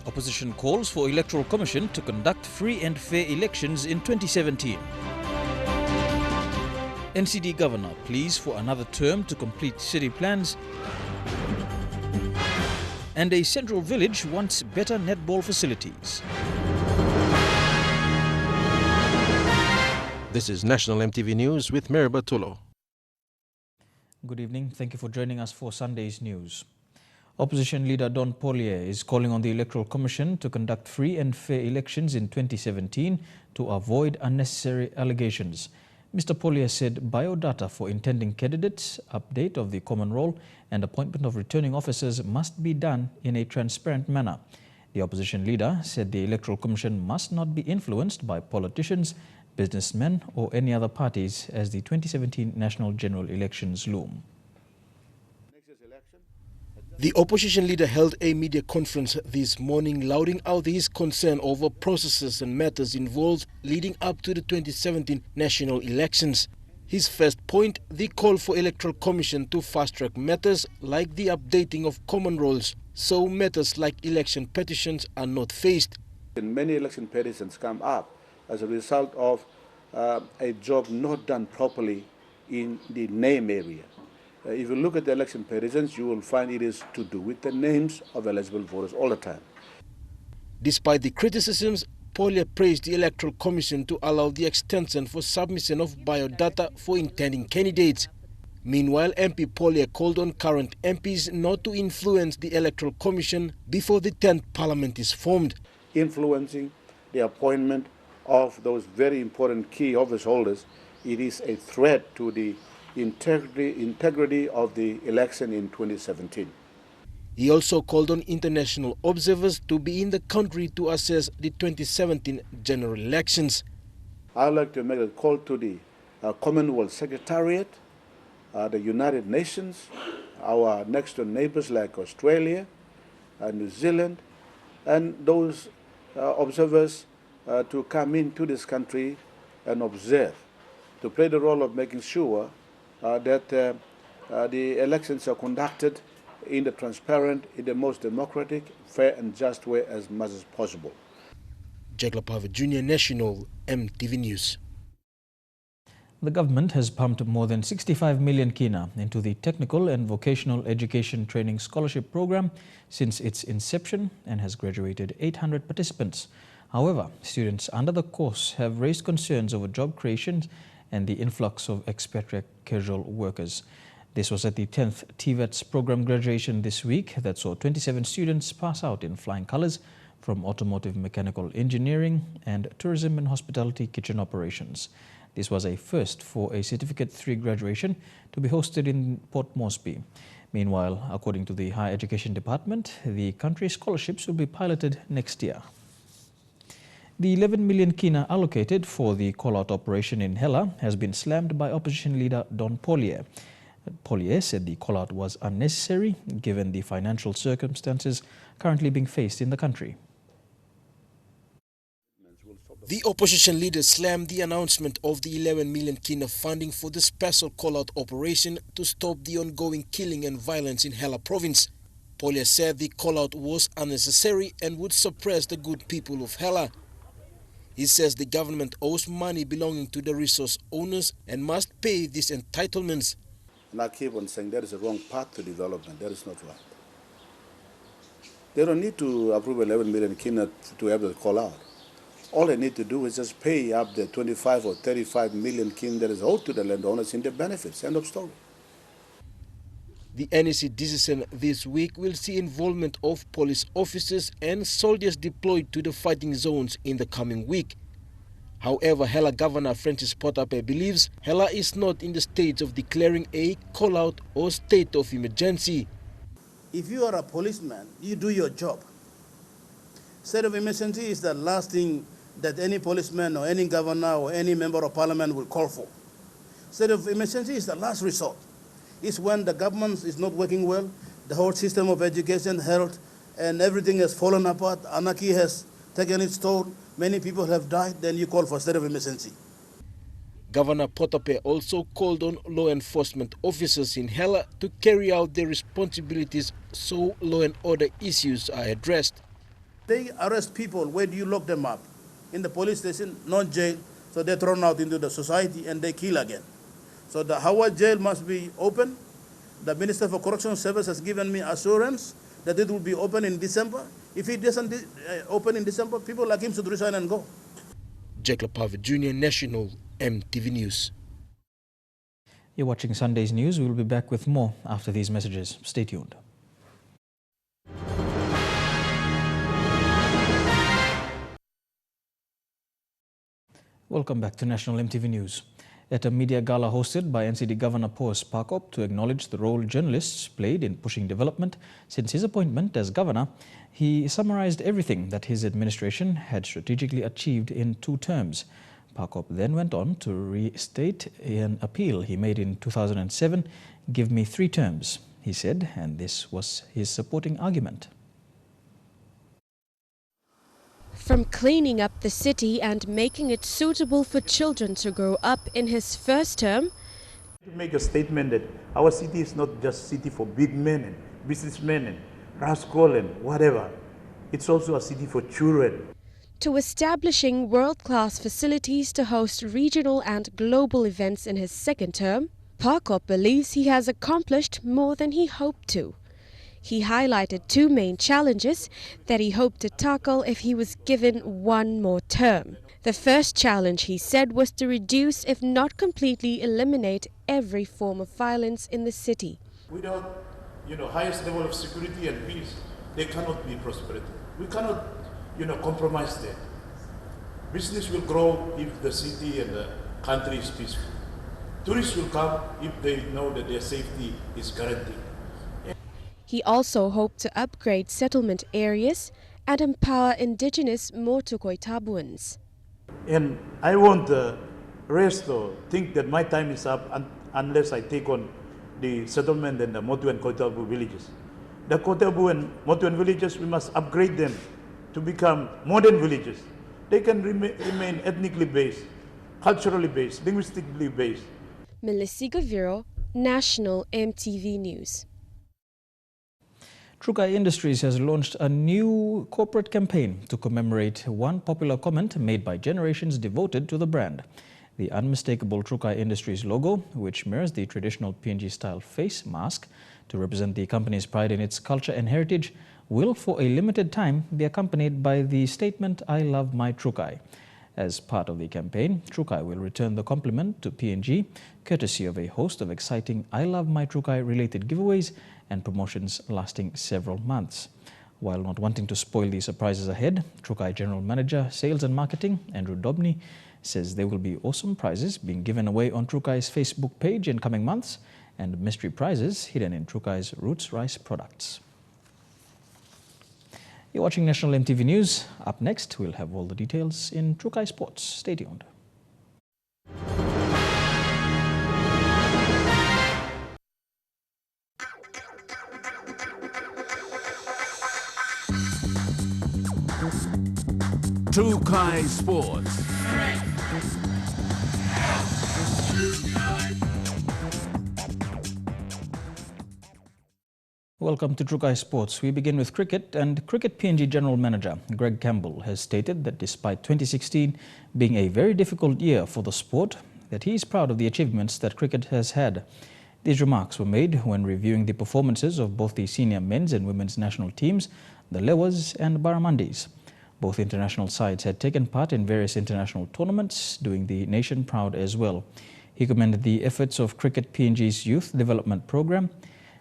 Opposition calls for Electoral Commission to conduct free and fair elections in 2017. NCD Governor pleas for another term to complete city plans. And a central village wants better netball facilities. This is National EMTV News with Mary Bartolo. Good evening. Thank you for joining us for Sunday's news. Opposition leader Don Pollier is calling on the Electoral Commission to conduct free and fair elections in 2017 to avoid unnecessary allegations. Mr. Pollier said biodata for intending candidates, update of the common roll and appointment of returning officers must be done in a transparent manner. The opposition leader said the Electoral Commission must not be influenced by politicians, businessmen or any other parties as the 2017 national general elections loom. The opposition leader held a media conference this morning lauding out his concern over processes and matters involved leading up to the 2017 national elections. His first point, the call for Electoral Commission to fast-track matters like the updating of common rolls, so matters like election petitions are not faced. Many election petitions come up as a result of a job not done properly in the name area. If you look at the election petitions, you will find it is to do with the names of eligible voters all the time. Despite the criticisms, Pollier praised the Electoral Commission to allow the extension for submission of biodata for intending candidates. Meanwhile, MP Pollier called on current MPs not to influence the Electoral Commission before the 10th Parliament is formed. Influencing the appointment of those very important key office holders, it is a threat to the integrity of the election in 2017. He also called on international observers to be in the country to assess the 2017 general elections. I'd like to make a call to the Commonwealth Secretariat, the United Nations, our next door neighbors like Australia, New Zealand, and those observers to come into this country and observe, to play the role of making sure that the elections are conducted in the transparent, in the most democratic, fair and just way as much as possible. Jack Lapave Jr., National EMTV News. The government has pumped more than 65 million kina into the Technical and Vocational Education Training Scholarship Program since its inception and has graduated 800 participants. However, students under the course have raised concerns over job creation and the influx of expatriate casual workers. This was at the 10th TVET's program graduation this week that saw 27 students pass out in flying colours from automotive mechanical engineering and tourism and hospitality kitchen operations. This was a first for a Certificate 3 graduation to be hosted in Port Moresby. Meanwhile, according to the Higher Education Department, the country's scholarships will be piloted next year. The 11 million kina allocated for the call-out operation in Hela has been slammed by opposition leader Don Pollier. Pollier said the call-out was unnecessary given the financial circumstances currently being faced in the country. The opposition leader slammed the announcement of the 11 million kina funding for the special call-out operation to stop the ongoing killing and violence in Hela province. Pollier said the call-out was unnecessary and would suppress the good people of Hela. He says the government owes money belonging to the resource owners and must pay these entitlements. And I keep on saying that is the wrong path to development. That is not right. They don't need to approve 11 million kina to have the call out. All they need to do is just pay up the 25 or 35 million kina that is owed to the landowners in their benefits. End of story. The NEC decision this week will see involvement of police officers and soldiers deployed to the fighting zones in the coming week. However, Hela Governor Francis Potape believes Hela is not in the stage of declaring a call-out or state of emergency. If you are a policeman, you do your job. State of emergency is the last thing that any policeman or any governor or any member of parliament will call for. State of emergency is the last resort. It's when the government is not working well, the whole system of education, health, and everything has fallen apart, anarchy has taken its toll, many people have died, then you call for state of emergency. Governor Potape also called on law enforcement officers in Hela to carry out their responsibilities so law and order issues are addressed. They arrest people. Where do you lock them up? In the police station, not jail. So they're thrown out into the society and they kill again. So the Howard jail must be open. The Minister for Correctional Service has given me assurance that it will be open in December. If it doesn't open in December, people like him should resign and go. Jacob Harvey Jr., National EMTV News. You're watching Sunday's News. We'll be back with more after these messages. Stay tuned. Welcome back to National EMTV News. At a media gala hosted by NCD Governor Paus Pakop to acknowledge the role journalists played in pushing development since his appointment as governor, he summarized everything that his administration had strategically achieved in 2 terms. Pakop then went on to restate an appeal he made in 2007, "Give me 3 terms," he said, and this was his supporting argument. From cleaning up the city and making it suitable for children to grow up in his first term, to make a statement that our city is not just a city for big men and businessmen and rascal and whatever. It's also a city for children. to establishing world-class facilities to host regional and global events in his second term, Pakop believes he has accomplished more than he hoped to. He highlighted 2 main challenges that he hoped to tackle if he was given 1 more term. The first challenge, he said, was to reduce, if not completely eliminate, every form of violence in the city. Without, highest level of security and peace, there cannot be prosperity. We cannot, compromise that. Business will grow if the city and the country is peaceful. Tourists will come if they know that their safety is guaranteed. He also hoped to upgrade settlement areas and empower indigenous Motukoi Tabuans. And I won't rest or think that my time is up unless I take on the settlement and the Motu and Kotabu villages. The Kotabu and Motu and villages, we must upgrade them to become modern villages. They can remain ethnically based, culturally based, linguistically based. Melissa Gaviro, National EMTV News. Trukai Industries has launched a new corporate campaign to commemorate one popular comment made by generations devoted to the brand. The unmistakable Trukai Industries logo, which mirrors the traditional PNG-style face mask to represent the company's pride in its culture and heritage, will for a limited time be accompanied by the statement, "I love my Trukai." As part of the campaign, Trukai will return the compliment to PNG, courtesy of a host of exciting I Love My Trukai related giveaways and promotions lasting several months. While not wanting to spoil the surprises ahead, Trukai General Manager, Sales and Marketing, Andrew Dobney, says there will be awesome prizes being given away on Trukai's Facebook page in coming months and mystery prizes hidden in Trukai's Roots Rice products. You're watching National EMTV News. Up next, we'll have all the details in Trukai Sports. Stay tuned. Trukai Sports. Welcome to Trukai Sports. We begin with cricket, and Cricket PNG General Manager Greg Campbell has stated that despite 2016 being a very difficult year for the sport, that he is proud of the achievements that cricket has had. These remarks were made when reviewing the performances of both the senior men's and women's national teams, the Lewas and Barramundis. Both international sides had taken part in various international tournaments, doing the nation proud as well. He commended the efforts of Cricket PNG's Youth Development Programme,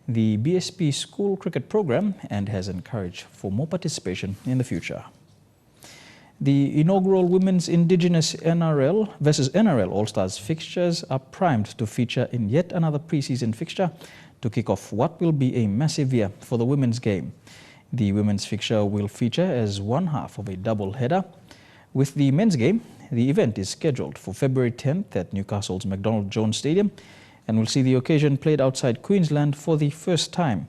the BSP School Cricket Programme, and has encouraged for more participation in the future. The inaugural Women's Indigenous NRL versus NRL All-Stars fixtures are primed to feature in yet another pre-season fixture to kick off what will be a massive year for the women's game. The women's fixture will feature as one half of a double header. With the men's game, the event is scheduled for February 10th at Newcastle's McDonald Jones Stadium and will see the occasion played outside Queensland for the first time.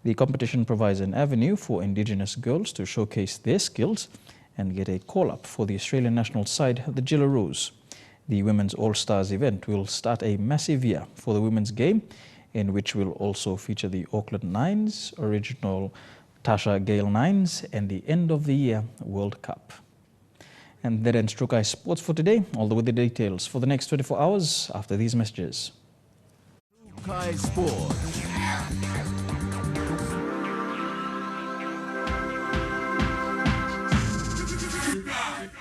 The competition provides an avenue for Indigenous girls to showcase their skills and get a call-up for the Australian national side, the Jillaroos. The Women's All-Stars event will start a massive year for the women's game, in which will also feature the Auckland Nines, original Tasha Gale Nines, and the end of the year World Cup. And that ends True Kai Sports for today. All the weather details for the next 24 hours after these messages. True Kai Sports.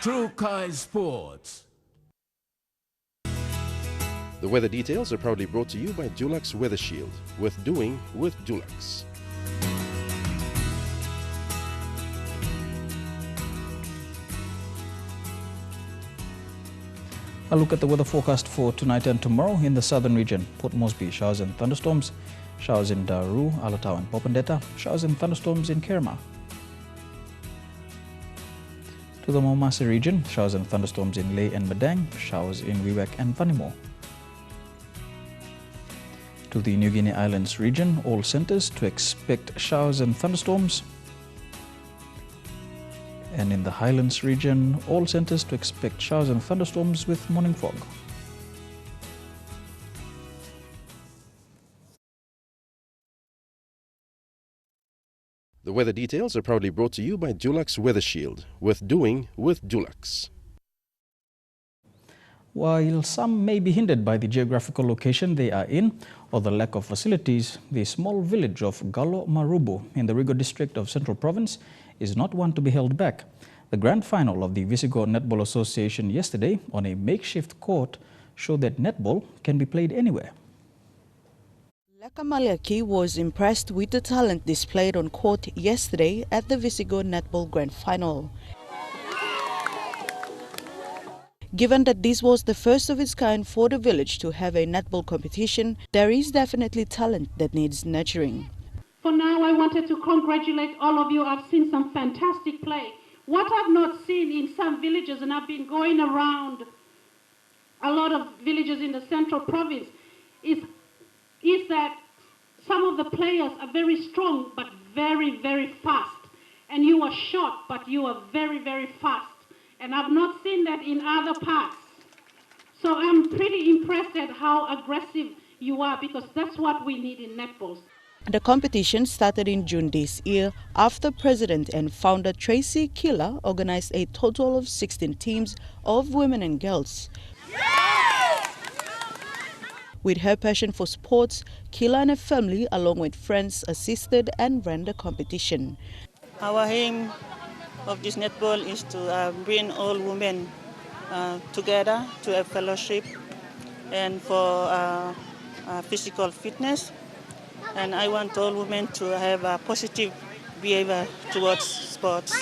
True Kai Sports. The weather details are proudly brought to you by Dulux Weather Shield. Worth doing with Dulux. A look at the weather forecast for tonight and tomorrow in the southern region. Port Moresby, showers and thunderstorms. Showers in Daru, Alatau and Popondetta. Showers and thunderstorms in Kerma. To the Momasa region, showers and thunderstorms in Leh and Madang. Showers in Wewak and Vanimo. To the New Guinea Islands region, all centres to expect showers and thunderstorms. And in the Highlands region, all centres to expect showers and thunderstorms with morning fog. The weather details are proudly brought to you by Dulux Weather Shield. Worth doing with Dulux. While some may be hindered by the geographical location they are in or the lack of facilities, the small village of Galo Marubu in the Rigo district of Central Province is not one to be held back. The grand final of the Visigo Netball Association yesterday on a makeshift court showed that netball can be played anywhere. Lakamalaki was impressed with the talent displayed on court yesterday at the Visigo Netball Grand Final. Given that this was the first of its kind for the village to have a netball competition, there is definitely talent that needs nurturing. For now, I wanted to congratulate all of you. I've seen some fantastic play. What I've not seen in some villages, and I've been going around a lot of villages in the Central Province, is that some of the players are very strong but very, very fast. And you are short, but you are very, very fast. And I've not seen that in other parts. So I'm pretty impressed at how aggressive you are, because that's what we need in netball. The competition started in June this year after President and founder Tracy Killer organized a total of 16 teams of women and girls. With her passion for sports, Killer and her family, along with friends, assisted and ran the competition. Our aim of this netball is to bring all women together to have fellowship and for physical fitness. And I want all women to have a positive behavior towards sports.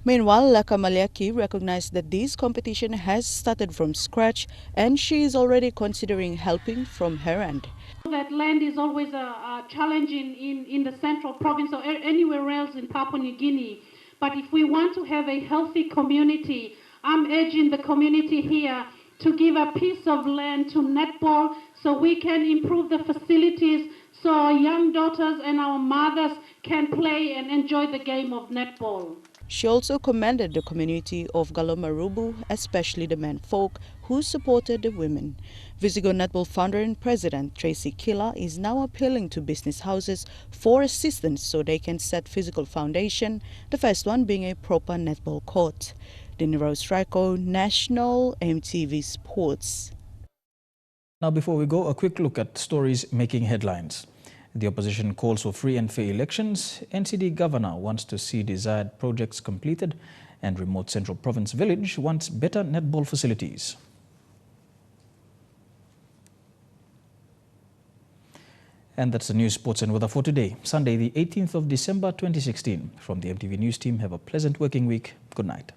Meanwhile, Lakamaliaki recognized that this competition has started from scratch and she is already considering helping from her end. That land is always a challenge in the Central Province or anywhere else in Papua New Guinea. But if we want to have a healthy community, I'm urging the community here to give a piece of land to netball so we can improve the facilities so our young daughters and our mothers can play and enjoy the game of netball. She also commended the community of Galomarubu, especially the menfolk who supported the women. Visigo Netball founder and president Tracy Killer is now appealing to business houses for assistance so they can set physical foundation, the first one being a proper netball court. Dinero Strico, National EMTV Sports. Now before we go, a quick look at stories making headlines. The opposition calls for free and fair elections. NCD Governor wants to see desired projects completed, and remote Central Province village wants better netball facilities. And that's the news, sports and weather for today, Sunday the 18th of December 2016. From the EMTV News team, have a pleasant working week. Good night.